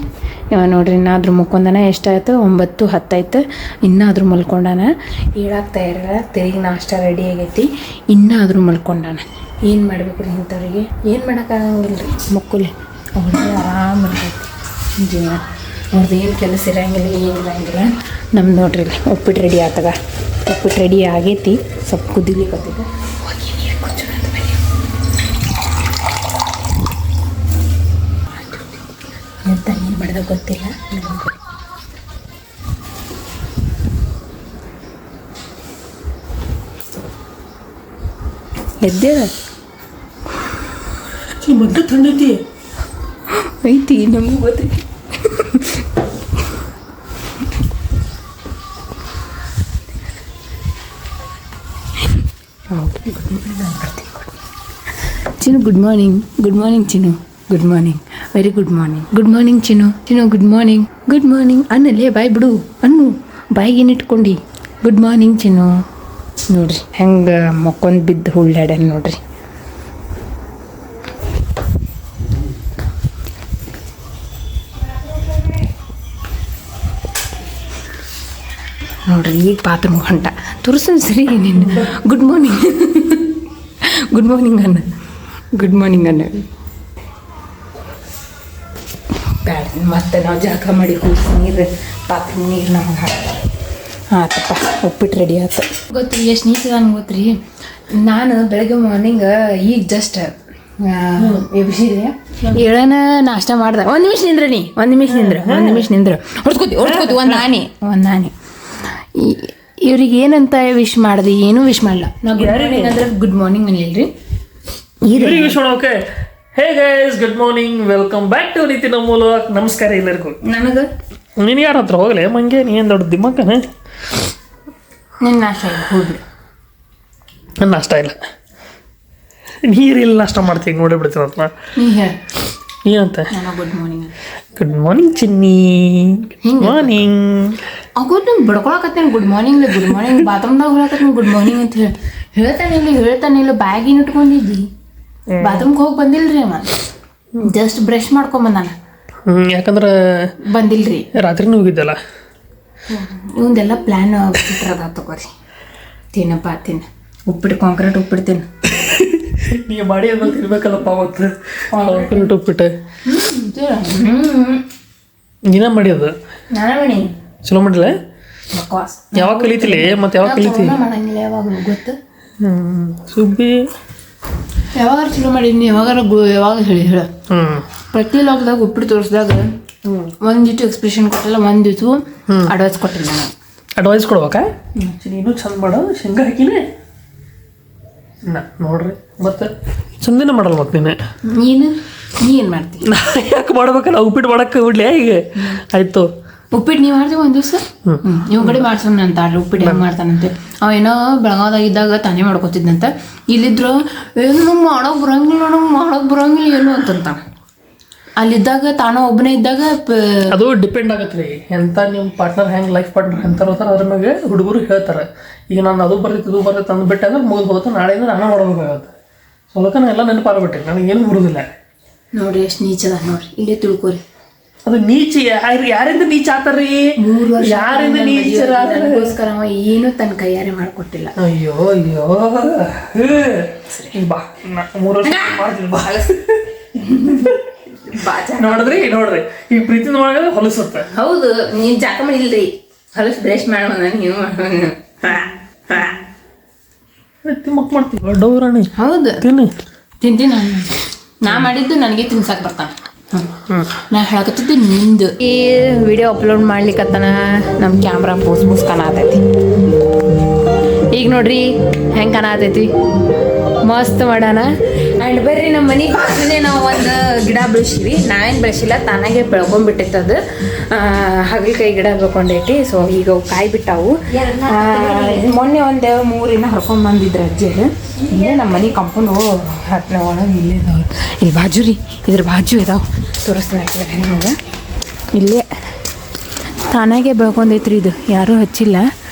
B: ಇವಾಗ ನೋಡ್ರಿ ಇನ್ನಾದ್ರೂ ಮಲ್ಕೊಂಡಾನ, ಎಷ್ಟಾಯ್ತು 9:10 ಇನ್ನಾದ್ರೂ ಮಲ್ಕೊಂಡಾನ. ಹೇಳಾಗ್ತಾ ಇರಲ್ಲ, ತಿರುಗಿ ನಾಷ್ಟ ರೆಡಿ ಆಗೈತಿ, ಇನ್ನಾದ್ರೂ ಮಲ್ಕೊಂಡಾನ. ಏನು ಮಾಡ್ಬೇಕು ರೀ ಇಂಥವ್ರಿಗೆ? ಏನು ಮಾಡೋಕ್ಕಾಗಂಗಿಲ್ಲ ರೀ, ಮಕ್ಕಳು ಅವ್ರಿಗೆ ಆರಾಮ ಇರ್ತೈತಿ ಜೀವನ. ಅವ್ರದ್ದು ಏನು ಕೆಲಸ ಇರೋಂಗಿಲ್ಲ, ಏನು ಇರೋಂಗಿಲ್ಲ. ನಮ್ದು ನೋಡ್ರಿ ಉಪ್ಪಿಟ್ಟು ರೆಡಿ ಆತಗ, ಉಪ್ಪಿಟ್ಟು ರೆಡಿ ಆಗೈತಿ, ಸ್ವಲ್ಪ ಕುದಿಲಿಕ್ಕತ್ತಿದ್ದೆ. ಹೋಗಿ ನೀರು ಕುಚ್ಚೋಣ ಅಂತ ಬನ್ನಿ. ಎಂತ ನೀರು ಮಾಡಿದಾಗ ಗೊತ್ತಿಲ್ಲ. ಎದ್ದೇ
A: ಮೊದಲು ತಂದೈತಿ
B: ಐತಿ, ನಮಗೂ ಗೊತ್ತೈತಿ. Chinnu good morning. Good morning Chinnu, good morning, very good morning. Good morning Chinnu, good morning. Good morning ಅನ್ನಲ್ಲೇ, ಬಾಯ್ ಬಿಡು ಅನ್ನು, ಬಾಯಿಗೇನು ಇಟ್ಕೊಂಡು. Good morning Chinnu. ನೋಡ್ರಿ ಹೆಂಗೆ ಮಕ್ಕೊಂದು ಬಿದ್ದು ಹುಳ್ಳಾಡ್ಯಾನ ನೋಡ್ರಿ. ನೋಡ್ರಿ ಈಗ ಬಾತ್ರೂಮ್ ಹೊಂಟ, ತುರ್ಸನ್ ಸರಿ ನೀನು. ಗುಡ್ ಮಾರ್ನಿಂಗ್, ಗುಡ್ ಮಾರ್ನಿಂಗ್ ಅನ್ನ, ಗುಡ್ ಮಾರ್ನಿಂಗ್ ಅನ್ನ. ಬೇಡ ಮತ್ತೆ ನಾವು ಜಳಕ ಮಾಡಿ ಕೂಸಿ ನೀರು, ಬಾತ್ರೂಮ್ ನೀರು ನಮಗೆ ಆತಪ್ಪ. ಉಪ್ಪಿಟ್ಟು ರೆಡಿ ಆಯ್ತು. ಗೊತ್ತ್ರಿ ಎಷ್ಟು ನೀಚದ ನಂಗೆ ಗೊತ್ತ್ರಿ. ನಾನು ಬೆಳಗ್ಗೆ ಮಾರ್ನಿಂಗ್ ಈಗ ಜಸ್ಟ್ ಎಬ್ಸಿದೆ, ಹೇಳೋಣ ನಾಷ್ಟ ಮಾಡ್ದೆ. ಒಂದು ನಿಮಿಷ ನಿಂದ್ರ ಹೊಡ್ಸ್ಕೊತಿ ಒಂದು ನಾನಿ. ಇವ್ರಿಗೆ ಏನಂತ ವಿಶ್ ಮಾಡಿದೆ? ಏನೂ ವಿಶ್ ಮಾಡಲ್ಲ. ನಾವು ಗುಡ್ ಮಾರ್ನಿಂಗ್ ಅಂದ್ರೆ ಗುಡ್ ಮಾರ್ನಿಂಗ್ ಮನೇಲಿ
A: ಇವ್ರಿಗೆ ವಿಶ್ ಮಾಡೋಕೆ. Hey guys, good morning, welcome back to Nitin vlogs. ನಮಸ್ಕಾರ ಎಲ್ಲರಿಗೂ.
B: ನನಗೆ
A: ನೀನು ಯಾರ ಹತ್ರ ಹೋಗಲೆ ಮಂಗೆ, ನೀ ಏನು ದೊಡ್ಡ ದಿಮ್ಮಕ್ಕನ?
B: ನಿನ್ನ ನಾಷ್ಟ ಇಲ್ಲ, ಹೋಗ್ಬಿಡು.
A: ನನ್ನ ನಾಷ್ಟ ಇಲ್ಲ, ನೀರಿಲ್ಲ ನಾಷ್ಟ ಮಾಡ್ತೀನಿ ನೋಡಿ ಬಿಡ್ತೀನಿ ಅಂತ.
B: ನೀ ಹೇಳಿ
A: ಏನಂತ?
B: ನಾನು good morning.
A: Good morning Chinni, good morning.
B: ಆಗೋದು ನಂಗೆ ಬಡ್ಕೊಳಕತ್ತೇನೆ ಗುಡ್ ಮಾರ್ನಿಂಗ್ ಬಾತ್ರೂಮ್ದಾಗ ಹೊಳಕತ್ತೀನಿ ಗುಡ್ ಮಾರ್ನಿಂಗ್ ಅಂತ ಹೇಳ್ತಾನಿಲ್ಲ. ಬ್ಯಾಗಿನ ಇಟ್ಕೊಂಡಿದ್ದಿ, ಬಾತ್ರೂಮ್ಗೆ ಹೋಗಿ ಬಂದಿಲ್ರಿ ಅವ. ಜಸ್ಟ್ ಬ್ರಷ್ ಮಾಡ್ಕೊಂಬಂದಾನ.
A: ಯಾಕಂದ್ರೆ
B: ಬಂದಿಲ್ರಿ,
A: ರಾತ್ರಿನೂ ಹೋಗಿದ್ದಲ್ಲ.
B: ಇವಂದೆಲ್ಲ ಪ್ಲ್ಯಾನ್ ಬಿಟ್ಟಿರದ ತಗೋರಿ. ತಿನ್ನಪ್ಪ ತಿನ್ನ, ಉಪ್ಪಿಟ್ಟು ಕಾಂಕ್ರೀಟ್ ಉಪ್ಪಿಟ್ಟು ತಿನ್ನು.
A: ನೀವು ಮಾಡಿ ಅದ್ಮೇಲೆ ತಿನ್ಬೇಕಲ್ಲಪ್ಪ ಅವತ್ತು ಕಾಂಕ್ರೀಟ್ ಉಪ್ಪಿಟ್ಟು. ನೀನ ಮಾಡಿ ಅದು?
B: ನಾನೇ ಮಾಡಿ.
A: ಚಲೋ ಮಾಡಿಲ್ಲ? ಯಾವಾಗ ಕಲಿತಿಲಿ ಮತ್ತೆ ಯಾವಾಗ ಕಲಿತಿ?
B: ಮಾಡಂಗಿಲ್ಲ ಯಾವಾಗ ಗೊತ್ತು.
A: ಸುಬ್ಬಿ
B: ಯಾವಾಗ ಚಲೋ ಮಾಡಿದ್ನಿ, ಯಾವಾಗ ಹೇಳ. ಪ್ರತಿ ಲಾಕ್ದಾಗ ಉಪ್ಪಿಟ್ಟು ತೋರಿಸಿದಾಗ ಒಂದಿಟ್ಟು ಎಕ್ಸ್ಪ್ರೆಷನ್ ಕೊಟ್ಟಿಲ್ಲ, ಒಂದಿಟ್ಟು ಅಡ್ವೈಸ್ ಕೊಟ್ಟಿಲ್ಲ. ನಾನು
A: ಅಡ್ವೈಸ್ ಕೊಡ್ಬೇಕಾ? ನೀನು ಚಂದ ಮಾಡು, ಶೇಂಗಾ ಹಾಕಿನೇ ನೋಡ್ರಿ. ಮತ್ತೆ ಚಂದಿನ ಮಾಡಲ್ಲ ಮತ್ತೆ ನೀ ಏನು ಮಾಡ್ತೀನಿ? ನಾ ಯಾಕೆ ಮಾಡ್ಬೇಕಲ್ಲ, ಉಪ್ಪಿಟ್ಟು ಮಾಡಕ್ಕೆ ಬಿಡ್ಲಿ ಈಗ. ಆಯ್ತು,
B: ಉಪ್ಪಿಟ್ಟು ನೀವು ಮಾಡ್ತೀವಿ ಒಂದು ದಿವಸ. ಇವ್ ಕಡೆ ಮಾಡ್ಸೋಣ ಅಂತ ಉಪ್ಪಿಟ್ಟು ಹೆಂಗೆ ಮಾಡ್ತಾನಂತೆ. ಅವೇನೋ ಬೆಳಗಾವ್ದಾಗಿದ್ದಾಗ ತಾನೇ ಮಾಡ್ಕೊತಿದ್ದಂತ. ಇಲ್ಲಿದ್ರು ಏನು ನಮ್ಗೆ ಮಾಡೋಕೆ ಬರಂಗಿಲ್ಲ ಏನು ಅಂತಂತ. ಅಲ್ಲಿದ್ದಾಗ ತಾನೋ ಒಬ್ಬನೇ ಇದ್ದಾಗ
A: ಅದು ಡಿಪೆಂಡ್ ಆಗತ್ತೆ ರೀ. ಎಂಥ ನಿಮ್ಮ ಪಾರ್ಟ್ನರ್ ಹೆಂಗೆ ಲೈಫ್ ಪಾರ್ಟ್ನರ್ ಎಂಥವ್ರು ಹೋಗ್ತಾರೆ ಅದ್ರ ಮ್ಯಾಗೆ ಹುಡುಗರು ಹೇಳ್ತಾರೆ. ಈಗ ನಾನು ಅದು ಬರ್ತೈತೆ ಅಂದ್ಬಿಟ್ಟೆ ಅಂದ್ರೆ ಮುಗಿದು ಹೋಗುತ್ತೆ. ನಾಳೆಯಿಂದ ನಾನು ಮಾಡ್ಬೇಕಾಗತ್ತೆ. ಸ್ವಲ್ಕ ಎಲ್ಲ ನೆನಪಾಗ್ಬಿಟ್ಟೆ, ನನಗೇನು ಬರೋದಿಲ್ಲ.
B: ನೋಡ್ರಿ ಎಷ್ಟು ನೀಚದ ನೋಡ್ರಿ, ಇಲ್ಲೇ ತಿಳ್ಕೊರಿ.
A: ಅದು ನೀಚ ಯಾರಿಂದ ನೀಚ ಆತಾರ್ರಿ?
B: 3 ವರ್ಷ
A: ಯಾರಿಂದ ನೀಚರ?
B: ಅದಕ್ಕೋಸ್ಕರ ಅವ ಏನು ತನ್ನ ಕೈಯಾರೆ ಮಾಡ್ಕೊಟ್ಟಿಲ್ಲ.
A: ಅಯ್ಯೋ ಬಾ, 3 ವರ್ಷ ಮಾಡ್ತೀನಿ ಬಾ. ನೋಡ್ರಿ ಈ ಪ್ರೀತಿಯಿಂದ ಮಾಡಿದ್ರೆ ಹೊಲಸುತ್ತೆ.
B: ಹೌದು, ನೀನ್ ಜಾಕ ಮಾಡಿಲ್ರಿ, ಹೊಲಸು ಬ್ರಷ್ ಮಾಡೋಣ ನೀವು
A: ತಿಮ್ಮಕ್ ಮಾಡ್ತೀವಿ ಡೌರಾಣಿ.
B: ಹೌದು, ತಿಂತೀನಿ ನಾ ಮಾಡಿದ್ದು ನನಗೆ ತಿನ್ಸಕ್ ಬರ್ತಾನ. ನಾ ಹೇಳಕತ್ತಿದ್ದು ನಿಂದು. ಈ ವಿಡಿಯೋ ಅಪ್ಲೋಡ್ ಮಾಡ್ಲಿಕ್ಕತ್ತಾನ, ನಮ್ಮ ಕ್ಯಾಮ್ರಾ ಬೂಸ್ ಕಾಣತೈತಿ. ಈಗ ನೋಡ್ರಿ ಹೆಂಗೆ ಕಾಣತೈತಿ. ಮಸ್ತ್ ಮಾಡೋಣ. ಆ್ಯಂಡ್ ಬರ್ರಿ ನಮ್ಮ ಮನೆ ಬಾಜುನೇ ನಾವು ಒಂದು ಗಿಡ ಬೆಳೆಸಿವಿ. ನಾವೇನು ಬೆಳೆಸಿಲ್ಲ, ತಾನಾಗೆ ಬೆಳ್ಕೊಂಡ್ಬಿಟ್ಟೈತೆ ಅದು. ಹಾಗಲಕಾಯಿ ಗಿಡ ಬೆಳ್ಕೊಂಡೈತಿ. ಸೊ ಈಗ ಅವು ಕಾಯಿ ಬಿಟ್ಟಾವು. ಮೊನ್ನೆ ಒಂದು 3 ಹರ್ಕೊಂಡ್ಬಂದಿದ್ರು ಅಜ್ಜಿಯರು. ಇಲ್ಲೇ ನಮ್ಮ ಮನೆ ಕಂಪೌಂಡ್ ಒಳಗೆ ಇಲ್ಲೇ ಇದಾವೆ. ಇಲ್ಲಿ ಬಾಜು ರೀ, ಇದ್ರ ಬಾಜು ಇದಾವೆ. ತೋರಿಸ್ತಾರೆ ನಿಮಗೆ. ಇಲ್ಲೇ ತಾನಾಗೆ ಬೆಳ್ಕೊಂಡೈತ್ರಿ ಇದು, ಯಾರೂ ಹಚ್ಚಿಲ್ಲ.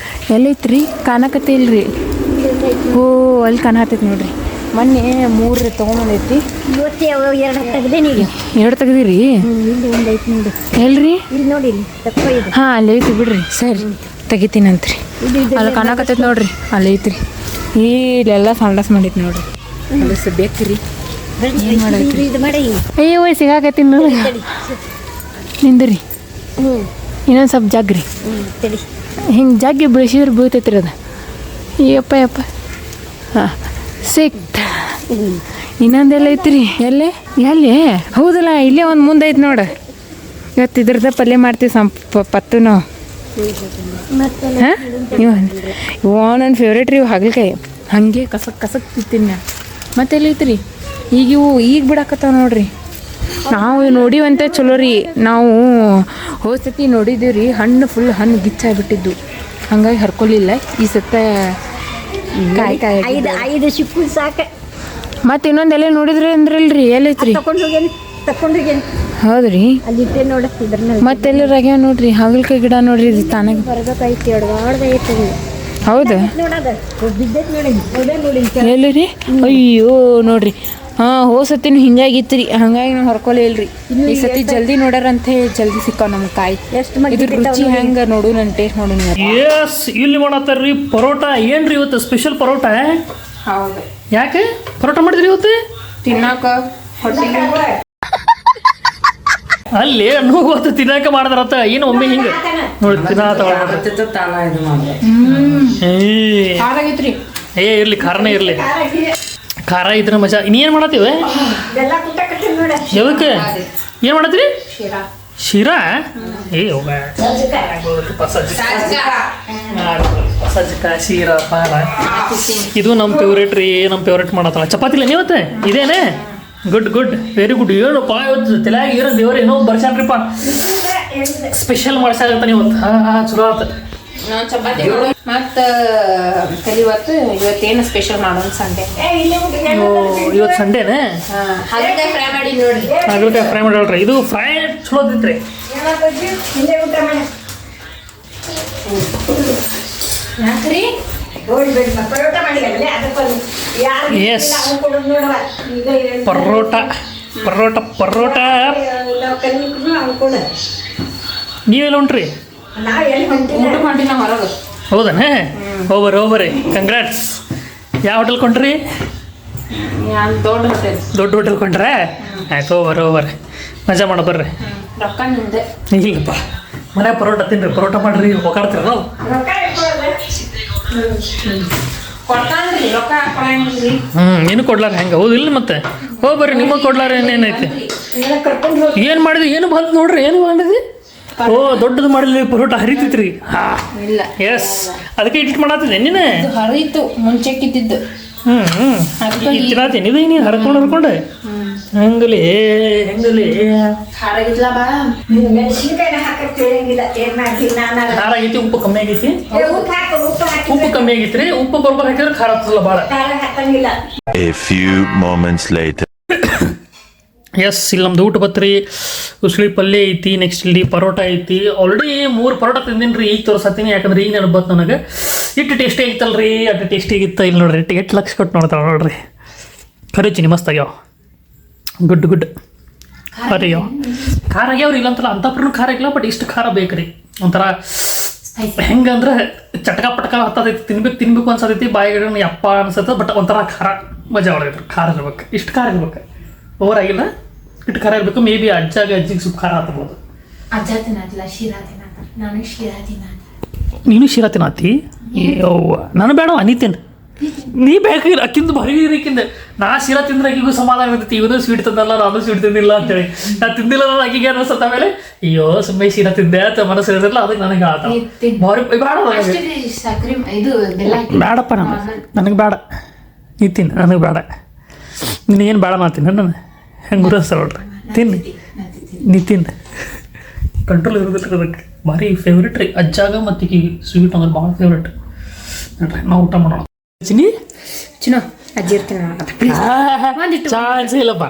B: ಎಲ್ಲೈತ್ರಿ ಕಾಣಕತ್ತೆ ಇಲ್ರಿ. ಓ ಅಲ್ಲಿ ಕಾಣತೈತಿ ನೋಡ್ರಿ. ಮೊನ್ನೆ 3 ತೊಗೊಂಬಂದೈತಿ.
C: ಇವತ್ತು 2 ತೆಗ್ದೇನಿ.
B: 2 ತೆಗ್ದಿರಿ?
C: ಇಲ್ಲಿ ಒಂದು ಐತಿ ನೋಡಿ.
B: ಎಲ್ರಿ?
C: ಇಲ್ಲಿ ನೋಡಿ, ಇಲ್ಲಿ ತಕ್ಕೋ ಇದು.
B: ಹಾಂ ಅಲ್ಲಿ ಐತಿ ಬಿಡ್ರಿ. ಸರಿ ತೆಗಿತೀನಂತ್ರಿ. ಅಲ್ಲಿ ಕಾಣಕತ್ತೈತಿ ನೋಡ್ರಿ, ಅಲ್ಲಿ ಐತ್ರಿ. ಇಲ್ಲೆಲ್ಲ ಸಂಡಾಸ್ ಮಾಡೈತಿ ನೋಡ್ರಿ. ಅದು ಬೇಕ್ರಿ. ಏನು ಮಾಡೈತ್ರಿ
C: ಇದು ಮಾಡಿ.
B: ಅಯ್ಯೋ ಸಿಗಾಕೈತಿ ನೋಡಿ. ನಿಂದ್ರಿ, ಇನ್ನೊಂದು ಸ್ವಲ್ಪ ಜಗ್ರಿ.
C: ತಡಿ.
B: ಹಿಂಗೆ ಜಗ್ಗಿ ಬೆಳೆಸಿದ್ರೆ ಬೀಳ್ತೈತ್ರಿ ಅದು. ಯಪ್ಪ ಯಪ್ಪ. ಹಾಂ ಸಿಕ್ತ. ಇನ್ನೊಂದೆಲ್ಲ ಐತ್ರಿ. ಎಲ್ಲಿ ಹೌದಲ್ಲ, ಇಲ್ಲೇ ಒಂದು ಮುಂದೆ ಐತಿ ನೋಡು. ಇವತ್ತು ಇದ್ರದ್ದು ಪಲ್ಯ ಮಾಡ್ತೀವಿ ಪತ್ತು ನಾವು. ಹಾಂ ಇವು ನನ್ನ ಫೇವ್ರೇಟ್ ರೀ ಇವು ಹಾಗಲಕಾಯಿ. ಹಾಗೆ ಕಸಕ್ ತಿಂತೀನಿ ನಾನು. ಮತ್ತೆಲ್ಲ ಐತ್ರಿ ಈಗ ಬಿಡಾಕತ್ತಾವ ನೋಡ್ರಿ. ನಾವು ನೋಡಿವಂತೆ ಚಲೋ ರೀ. ನಾವು ಹೋದ ಸತಿ ನೋಡಿದ್ದೀವಿ ರೀ, ಹಣ್ಣು ಗಿಚ್ಚಾಗ್ಬಿಟ್ಟಿದ್ದು. ಹಂಗಾಗಿ ಹರ್ಕೊಲಿಲ್ಲ. ಈ ಸತ್ತ ಕಾಯಿ
C: 5 ಸಿಕ್ಕು ಸಾಕ.
B: ಮತ್ತೆ ಇನ್ನೊಂದೆಲ್ಲ ನೋಡಿದ್ರಿ ಅಂದ್ರಲ್ರಿ, ಎಲ್ಲೈತ್ರಿ?
C: ತಕೊಂಡು ಹೋಗ್ಯಾನ.
B: ಹೌದ್ರಿ,
C: ಅಲ್ಲಿ ಇಟ್ಟೆ ನೋಡಿದ್ರನ್ನ.
B: ಮತ್ತೆಲ್ಲರಾಗ್ಯಾವ ನೋಡ್ರಿ ಹಾಗಲಕಾಯಿ ಗಿಡ ನೋಡ್ರಿ. ಇದು ತಾನಾಗ
C: ಬರಬೇಕೈತಿ. ಎಡಗಾಡ್ದೈತಿ.
B: ಹೌದಾ?
C: ನೋಡದ ಬಿದ್ದೈತಿ ನೋಡಿ. ನೋಡಿ
B: ಎಲ್ಲಿ ರೀ? ಅಯ್ಯೋ ನೋಡ್ರಿ. ಹಾಂ ಹೋಸತ್ತಿನ ಹಿಂಗಾಗಿತ್ತು ರೀ. ಹಂಗಾಗಿ ನಾವು ಹೊರ್ಕೊಲೇ ಇಲ್ರಿ. ಈ ಸತಿ ಜಲ್ದಿ ನೋಡ್ಯಾರಂತೆ ಜಲ್ದಿ ಸಿಕ್ಕಾವ ನಮ್ಮ ಕಾಯಿ.
C: ಎಷ್ಟು
B: ಇದ್ರ ರುಚಿ ಹೆಂಗೆ ನೋಡು, ನನ್ನ ಟೇಸ್ಟ್ ನೋಡು ನೀವು.
A: ಎಸ್ ಇಲ್ಲಿ ಮಾಡತ್ತಾರ್ರಿ ಪರೋಟ. ಏನ್ರಿ ಇವತ್ತು ಸ್ಪೆಷಲ್ ಪರೋಟ?
B: ಹೌದು.
A: ಯಾಕೆ ಪರೋಟ ಮಾಡಿದ್ರಿ ಇವತ್ತು?
B: ತಿನ್ನಾಕ ಹೊಟ್ಟೆಗೆ
A: ಅಲ್ಲಿ ನೋವು ತಿನ್ನಾಕ ಮಾಡಿದ್ರತ್ತ. ಏನು ಒಮ್ಮೆ ಹಿಂಗೆ ನೋಡಿ
B: ಹಾಗಾಗೈತ್ರಿ.
A: ಇರ್ಲಿ, ಖಾರನೇ ಇರ್ಲಿ. ಖಾರ ಇದ್ರೆ ಮಜಾ. ಇನ್ನೇನು ಮಾಡತ್ತೀವಿ? ಯಾವಕ್ಕೆ ಏನು ಮಾಡತ್ತೀರಿ? ಶಿರಾ. ಸಜ್ಜಕ, ಶಿರಾ, ಪಾಲ. ಇದು ನಮ್ಮ ಫೇವ್ರೇಟ್ ರೀ. ನಮ್ಮ ಫೇವ್ರೇಟ್ ಮಾಡತ್ತಲ್ಲ. ಚಪಾತಿಲ್ಲ ನೀವತ್ತೆ? ಇದೇನೆ. Good very good. ಏನಪ್ಪ ಇವತ್ತು ತಲೆಯಾಗ ಏನೋ ದೇವ್ರ ಏನೋ ಬರ್ಸಾನ್ರಿಪ್ಪ. ಸ್ಪೆಷಲ್ ಮಾಡ್ಸಾಗತ್ತಾನೆ ಇವತ್ತು. ಹಾಂ ಚಲೋ ಆತ.
B: ನಾವು ಚಪಾತಿ ಮತ್ತು ಇವತ್ತೇನು ಸ್ಪೆಷಲ್ ಮಾಡೋಣ ಸಂಡೇ.
A: ಇವತ್ತು ಸಂಡೇನೆ.
B: ಹಾಗಲಕಾಯಿ ಫ್ರೈ ಮಾಡಿ ನೋಡ್ರಿ.
A: ಹಾಗಲಕಾಯಿ ಫ್ರೈ ಮಾಡ್ರಿ. ಇದು ಫ್ರೈ ಚಲೋ ಐತ್ರಿ.
B: ಯಾಕ್ರಿ?
A: ಎಸ್ ಪರೋಟ. ನೀವೆಲ್ಲ ಉಂಟ್ರಿ?
B: ಊಟ ಮಾಡಿ ನಾವು ಹೊರಗೆ.
A: ಹೌದಾನೆ? ಹೋಗ್ಬರ್ರಿ. ಕಂಗ್ರಾಟ್ಸ್. ಯಾವ ಹೋಟೆಲ್ ಕೊಂಡ್ರಿ? ದೊಡ್ಡ ಹೋಟೆಲ್ ಕೊಂಡ್ರೆ? ಆಯ್ತು ಹೋಗ್ಬರ್ರಿ. ಮಜಾ ಮಾಡ ಬರ್ರಿ.
B: ರೊಕ್ಕ ನಿಂದೆ
A: ಇಲ್ಲಪ್ಪ, ಮನೆ ಪರೋಟ ತಿನ್ರಿ. ಪರೋಟ ಮಾಡ್ರಿ. ಹೋಗಾಡ್ತೀರ ನಾವು?
B: ಕೊಡ್ತಾನ್ರಿ ರೊಕ್ಕ ಹಾಕೊಳಂಗಿಲ್ರಿ.
A: ಏನು ಕೊಡ್ಲಾರ ಹೆಂಗೆ? ಹೌದಿಲ್ಲ ಮತ್ತೆ ಹೋಗ್ಬರ್ರಿ. ನಿಮಗೆ ಕೊಡ್ಲಾರ ಏನೈತಿ? ಏನು ಮಾಡಿದ್ವಿ? ಏನು ಬಂದು ನೋಡ್ರಿ. ಏನು ಮಾಡಿದ್ವಿ? ಓ ದೊಡ್ಡದು ಮಾಡಿದ್ವಿ. ಪರೋಟ ಹರಿತೈತ್ರಿ.
B: ಇಲ್ಲ.
A: ಎಸ್, ಅದಕ್ಕೆ ಇಟ್ಟು ಮಾಡತ್ತಿದ್ದೆ ನೀನು.
B: ಹರಿತು ಮುಂಚೆಕ್ಕಿದ್ದು.
A: ತಿನ್ನತೀನಿ. ಇದು ನೀನು ಹರ್ಕೊಂಡು ಹೆಂಗಲಿ
B: ಖಾರಾಗಿದ್ಲ ಬಾ.
A: ಖಾರ ಆಗೈತಿ, ಉಪ್ಪು ಕಮ್ಮಿ ಆಗೈತಿ. ಉಪ್ಪು ಕಮ್ಮಿ ಆಗೈತ್ರಿ. ಉಪ್ಪು ಬರ್ಬರ್ ಹಾಕಿದ್ರೆ ಖಾರ ಆಗ್ತದಲ್ಲ ಭಾಳ.
E: A few moments later.
A: Yes, ಇಲ್ಲಿ ನಮ್ದು ಊಟ ಬತ್ರಿ. ಉಸ್ಳಿ ಪಲ್ಯ ಐತಿ. ನೆಕ್ಸ್ಟ್ ಇಲ್ಲಿ ಪರೋಟ ಐತಿ. ಆಲ್ರೆಡಿ 3 ಪರೋಟ ತಿಂದೀನಿ ರೀ. ಈಗ ತೋರಿಸತ್ತೀನಿ, ಯಾಕಂದ್ರೆ ಈಗ ನೆನಪು ಬಂತು ನನಗೆ. ಇಟ್ಟು ಟೇಸ್ಟಿ ಆಗಿತ್ತಲ್ರಿ. ಅಷ್ಟು ಟೇಸ್ಟಿ ಆಗಿತ್ತು. ಇಲ್ಲಿ ನೋಡ್ರಿ, 8 ಲಕ್ಷ ಕೊಟ್ಟು ನೋಡ್ತಾಳೆ ನೋಡ್ರಿ. ಖರೆ ಚಿನಿ ಮಸ್ತ್ ಆಗ್ಯಾವ. ಗುಡ್ ಅಯ್ಯೋ ಖಾರ ಆಗ್ಯಾವ್ರಿ. ಇಲ್ಲಂತಲ್ಲ ಅಂಥಪ್ರೂ ಖಾರ ಆಗಿಲ್ಲ. ಬಟ್ ಇಷ್ಟು ಖಾರ ಬೇಕ್ರಿ. ಒಂಥರ ಹೆಂಗಂದ್ರೆ ಚಟಕ ಹತ್ತದೈತಿ. ತಿನ್ಬೇಕು ಅನ್ಸತೈತಿ. ಬಾಯಿಗೆ ಯಪ್ಪ ಅನ್ಸತ್ತೆ. ಬಟ್ ಒಂಥರ ಖಾರ ಮಜಾ ಹೊಡೈತ್ರಿ. ಖಾರ ಇರ್ಬೇಕು. ಇಷ್ಟು ಖಾರ ಇರ್ಬೇಕು. ಓವರ್ ಆಗಿಲ್ಲ. ಇಟ್ಟು ಖಾರ ಇರಬೇಕು. ಮೇ ಬಿ ಅಜ್ಜಿಗೆ ಸ್ವಲ್ಪ ಖಾರ ಹತ್ಬೋದು.
B: ಅಜ್ಜ ತಿನ್ನತ್ತಿಲ್ಲ, ಶಿರಾ ತಿನ್ನ. ನಾನು ಶಿರಾ ತಿನ್ನ.
A: ನೀನು ಶಿರಾ ತಿನ್ನತ್ತಿ? ಯವ್ವ ನಾನು ಬೇಡ. ನೀತೇನು ನೀ ಬೇಕು? ಅಕ್ಕಿಂದು ಭಾರಿ ಇರಕ್ಕಿಂದ. ನಾ ಶಿರಾ ತಿಂದ್ರೆ ಅಕ್ಕಿಗೂ ಸಮಾಧಾನ ಇರ್ತೈತಿ. ಇವನು ಸ್ವೀಟ್ ತಂದಲ್ಲ, ನಾನು ಸ್ವೀಟ್ ತಿಂದಿಲ್ಲ ಅಂತೇಳಿ. ನಾ ತಿಂದಿಲ್ಲ ನಾನು ಅಕ್ಕಿಗೆ ಅನ್ಸತ್ತ. ಆಮೇಲೆ ಅಯ್ಯೋ ಸುಮ್ಮನೆ ಶಿರಾ ತಿಂದೆ ಅಂತ ಮನಸ್ಸು ಇರೋದಿಲ್ಲ. ಅದಕ್ಕೆ ನನಗೆ ಆತ ಭಾರಿ ಬೇಡ.
B: ಸಕ್ರಿ ಇದು
A: ಬೇಡಪ್ಪ. ನನಗೆ ಬೇಡ. ನೀ ತಿನ್ನು ನನಗೆ ಬೇಡ ನಿನಗೇನು ಬೇಡ ಮಾಡ್ತೀನಿ ನಾನು ಹೆಂಗೆ ಗುರಸ್ತಾರ ನೋಡ್ರಿ ತಿನ್ನು ನೀ ತಿನ್ನು ಕಂಟ್ರೋಲ್ ಇರೋದಿಲ್ಲ ಅದಕ್ಕೆ ಭಾರಿ ಫೇವ್ರೇಟ್ ರೀ ಅಜ್ಜಾಗ ಮತ್ತು ಈಗ ಸ್ವೀಟ್ ಅಂದ್ರೆ ಭಾಳ ಫೇವ್ರೇಟ್ ನೋಡ್ರಿ ನಾವು ಊಟ ಮಾಡೋಣ ಚಿನ್ನಿ
B: ಚಿನ್ನೋ ಅಜ್ಜಿ ಇರ್ತೀನಿ ಒಂದಿಟ್ಟು
A: ಚಾನ್ಸ್ ಇಲ್ಲಪ್ಪ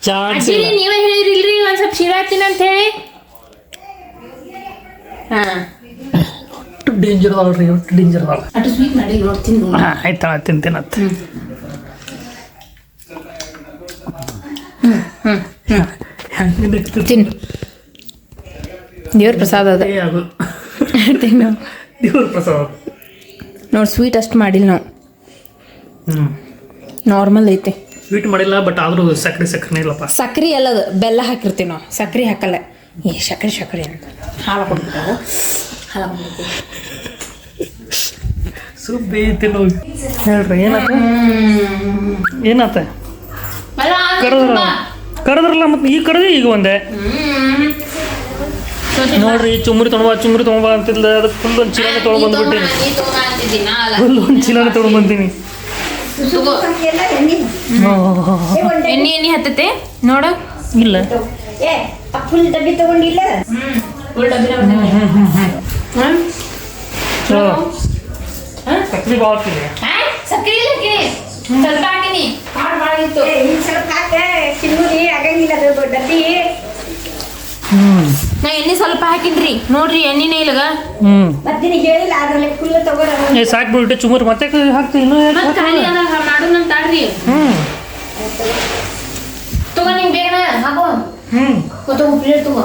A: ಚಾನ್ಸ್
B: ಅಜ್ಜಿ
A: ಇಲ್ಲ
B: ನೀವೇ ಹೇಳಿರಿಲ್ರಿ ಒಂದು ಸ್ವಲ್ಪ ಶಿರಾ ತಿನ್ನ ಅಂತ ಹೇಳಿ ಹಾಂ
A: ಒಟ್ಟು ಡೇಂಜರ್ ಅದಾವಲ್ರಿ ಒಟ್ಟು ಡೇಂಜರ್ ಅದಾವ
B: ಅಷ್ಟು ಸ್ವೀಟ್ ಮಾಡಿ ನೋಡ್ತೀನಿ
A: ಹಾಂ ಆಯ್ತಾ ತಿಂತೀನತ್ತ ಹೆಂಗೆ
B: ತಿನ್ನು ದೇವ್ರ ಪ್ರಸಾದ ಅದ
A: ಅದು
B: ತಿನ್ನು
A: ದೇವ್ರ ಪ್ರಸಾದ
B: ನೋಡಿ ಸ್ವೀಟ್ ಅಷ್ಟು ಮಾಡಿಲ್ಲ ನಾವು
A: ಹ್ಞೂ
B: ನಾರ್ಮಲ್ ಐತೆ
A: ಸ್ವೀಟ್ ಮಾಡಿಲ್ಲ ಬಟ್ ಆದರೂ ಸಕ್ಕರೆ ಇಲ್ಲಪ್ಪ
B: ಸಕ್ರೆ ಎಲ್ಲದು ಬೆಲ್ಲ ಹಾಕಿರ್ತೀವಿ ನಾವು ಸಕ್ರೆ ಹಾಕಲ್ಲ ಸಕ್ರೆ ಅಂತ ಹಾಲು ಕೊಡ್ಬಿಟ್ಟು ಹಾಲು ಕೊಡ್ಬಿಡ್ತೀವಿ
A: ಸುಬ್ಬಿ ತಿನ್ನು ಹೇಳ್ರಿ ಏನಾತ ಕರೆದ್ರಲ್ಲ ಮತ್ತೆ ಈಗ ಕರೆದಿ ಈಗ ಒಂದೇ ನೋಡ್ರಿ ಚುಮ್ರಿ ತೊಗೊಂಬ ಅಂತಿಲ್ಲ ಅದಕ್ಕೆ ಫುಲ್ ಒಂದು ಚೀಲನೆ ತೊಗೊಂಡ್ಬಂದ್ಬಿಟ್ಟಿನಿ ಫುಲ್ ಒಂದು ಚೀಲನೆ ತೊಗೊಂಡ್ಬಂತೀನಿ
C: ಎಲ್ಲ ಎಣ್ಣೆ
B: ಎಣ್ಣೆ ಹತ್ತತೆ ನೋಡ
A: ಇಲ್ಲ
C: ಏ ಫುಲ್ ಡಬ್ಬಿ ತಗೊಂಡಿಲ್ಲ
A: ಸಕ್ರಿ ಭಾಳ ಹಾಕ್ತೀನಿ
B: ಸಕ್ರೆ ಸ್ವಲ್ಪ ಹಾಕಿನಿ ಕಾಳು ಭಾಳ ಇತ್ತು
C: ಹಿಂಗೆ ಸ್ವಲ್ಪ ಹಾಕ ಕಿನ್ನೂರಿ ಆಗಂಗಿಲ್ಲ ಅದು ಡಬ್ಬಿ
B: ನಾ ಎಣ್ಣೆ ಸ್ವಲ್ಪ ಹಾಕಿನ್ರಿ ನೋಡ್ರಿ ಎಣ್ಣೆನೇ ಇಲ್ಲಗ
C: ಮತ್ತಿನ ಹೇಳಿಲ್ಲ ಅದ್ರಲ್ಲಿ ಫುಲ್ ತಗೋರ
A: ಸಾಕ್ಬಿಟ್ಟು ಚುಮರಿ ಮತ್ತೆ ಹಾಕ್ತೀನಿ ಇನ್ನೂ
B: ಮತ್ ಖಾಲಿ ಅದಾಗ ಮಾಡು ನಮ್ ತಾಡ್ರಿ ತಗೋ ನಿಂಗೆ ಬೇಗನ ಹಾಕೋ ತಗೋ ಪ್ಲೇಟ್ ತಗೋ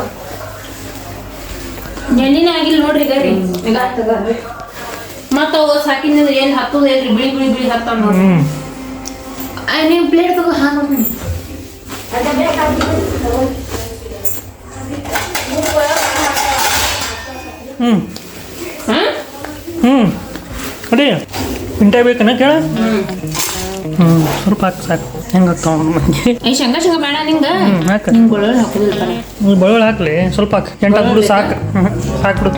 B: ಎಣ್ಣೆನೇ ಆಗಿಲ್ಲ ನೋಡ್ರಿ ಗರಿ ಮತ್ತ ಸಾಕಿನ ಎಲ್ಲಿ ಹತ್ತದ ಎಲ್ರಿ ಬಿಳಿ ಹತ್ತಾವ ನೋಡ್ರಿ ನೀವು ಪ್ಲೇಟ್ ತಗೋ ಹಾಕಿ
A: ಅದೇ ಮಿಂಟಾಯಿ ಬೇಕನ ಕೇಳ ಸ್ವಲ್ಪ ಹಾಕಿ ಸಾಕು ಹೆಂಗೆ ಆಗ್ತಾವ ಮಂದಿ
B: ಶೇಂಗಾ ಬೇಡ ನಿಂಗೆ
A: ಹಾಕ
B: ನಿಂಗೆ ಬೆಳ್ಳುಳ್ಳಿ ಹಾಕೋದಿಲ್ಲ
A: ಬೆಳ್ಳುಳ್ಳಿ ಹಾಕ್ಲಿ ಸ್ವಲ್ಪ ಹಾಕಿ ಎಂಟು ಬಿಡು ಸಾಕು ಸಾಕ್ಬಿಡು